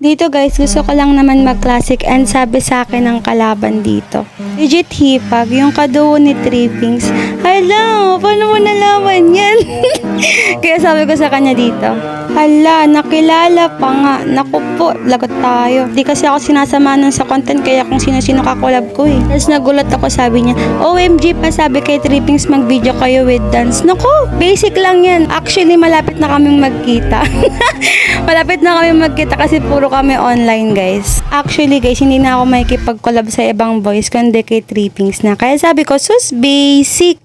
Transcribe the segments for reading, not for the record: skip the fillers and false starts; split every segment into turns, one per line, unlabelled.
Dito guys, gusto ko lang naman mag-classic and sabi sa akin ng kalaban dito. Legit hipag, yung kaduo ni Trippings. Hala, paano mo nalaman yan? Kaya sabi ko sa kanya dito, hala, nakilala pa nga. Naku po, lagot tayo. Di kasi ako sinasama nun sa content kaya kung sino-sino kakolab ko eh. Tapos nagulat ako, sabi niya, OMG pa, sabi kay Trippings mag-video kayo with dance. Naku, basic lang yan. Actually, malapit na kaming magkita. Malapit na kami magkita kasi puro kami online guys. Actually guys, hindi na ako makikipag-collab sa ibang boys kundi kay Trippings na. Kaya sabi ko, sus basic.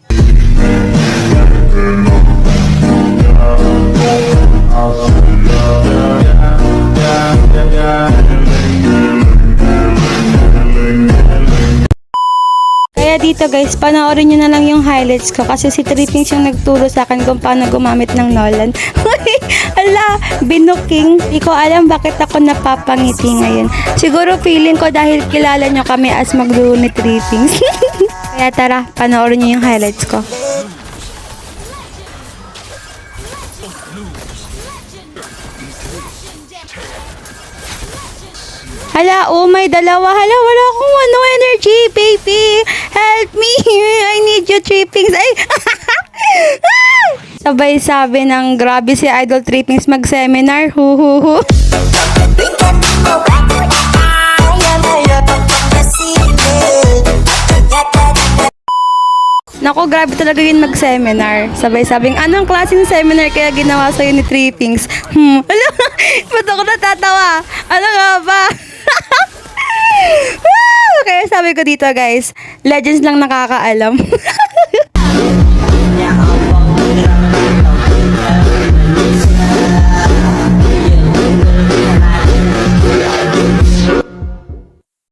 Kaya dito guys, panoorin nyo na lang yung highlights ko kasi si Trippings yung nagturo sa akin kung paano gumamit ng Nolan. Ala, binuking. Hindi ko alam bakit ako napapangiti ngayon. Siguro feeling ko dahil kilala nyo kami as magduo ni Trippings. Kaya tara, panoorin nyo yung highlights ko. Hala, oh may dalawa. Hala, wala akong energy, baby. Help me. I need you, Trippings. Ay, sabay sabi ng grabe si Idol Trippings mag-seminar. Hu hu hu. Naku, grabe talaga yun mag-seminar. Sabay sabing, anong klaseng seminar kaya ginawa sa'yo ni Trippings? Alam, ba't ako natatawa? Ano nga ba? Kaya sabi ko dito guys, legends lang nakakaalam.